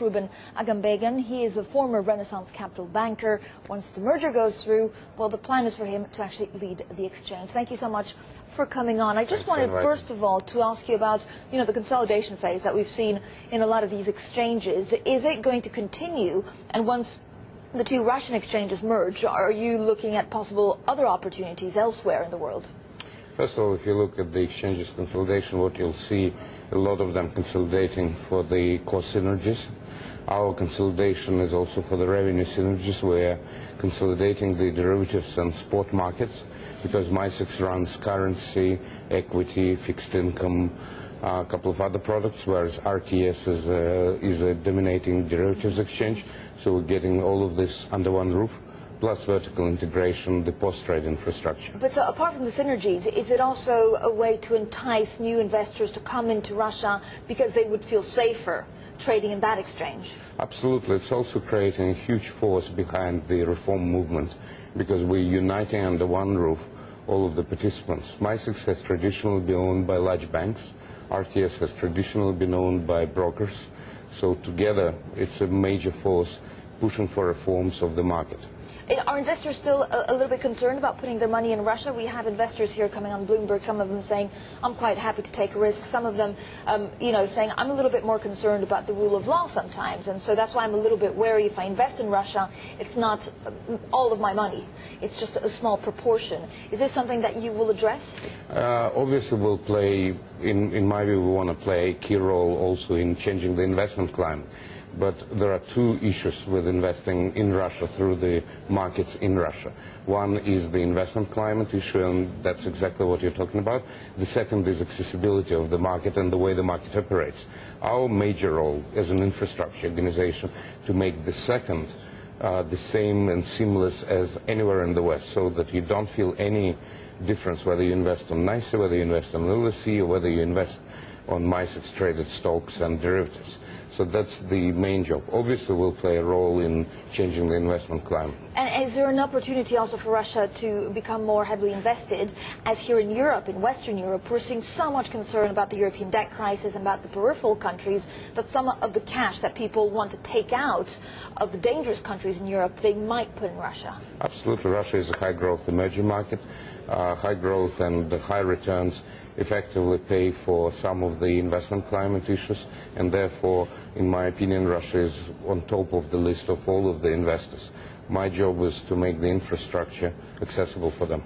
Ruben Aganbegyan. He is a former Renaissance Capital banker. Once the merger goes through, well, the plan is for him to actually lead the exchange. Thank you so much for coming on. I just wanted, first of all, to ask you about, the consolidation phase that we've seen in a lot of these exchanges. Is it going to continue? And once the two Russian exchanges merge, are you looking at possible other opportunities elsewhere in the world? First of all, if you look at the exchanges consolidation, what you'll see, a lot of them consolidating for the cost synergies. Our consolidation is also for the revenue synergies. We're consolidating the derivatives and spot markets because Micex runs currency, equity, fixed income, a couple of other products, whereas RTS is a dominating derivatives exchange. So we're getting all of this under one roof, plus vertical integration, the post-trade infrastructure. But so apart from the synergies, is it also a way to entice new investors to come into Russia because they would feel safer trading in that exchange? Absolutely. It's also creating a huge force behind the reform movement because we're uniting under one roof all of the participants. Micex has traditionally been owned by large banks. RTS has traditionally been owned by brokers. So together, it's a major force pushing for reforms of the market. Are investors still a little bit concerned about putting their money in Russia? We have investors here coming on Bloomberg, some of them saying, I'm quite happy to take a risk. Some of them, saying, I'm a little bit more concerned about the rule of law sometimes. And so that's why I'm a little bit wary. If I invest in Russia, it's not all of my money. It's just a small proportion. Is this something that you will address? Obviously, we'll play, in my view, we want to play a key role also in changing the investment climate. But there are two issues with investing in Russia through the markets in Russia. One is the investment climate issue, and that's exactly what you're talking about. The second is accessibility of the market and the way the market operates. Our major role as an infrastructure organization to make the second the same and seamless as anywhere in the West, so that you don't feel any difference whether you invest on NYSE, whether you invest on LSE, or whether you invest on Micex traded stocks and derivatives. So that's the main job. Obviously, we'll play a role in changing the investment climate. And is there an opportunity also for Russia to become more heavily invested? As here in Europe, in Western Europe, we're seeing so much concern about the European debt crisis and about the peripheral countries that some of the cash that people want to take out of the dangerous countries in Europe, they might put in Russia. Absolutely. Russia is a high-growth emerging market. High growth and the high returns effectively pay for some of the investment climate issues, and therefore, in my opinion, Russia is on top of the list of all of the investors. My job is to make the infrastructure accessible for them.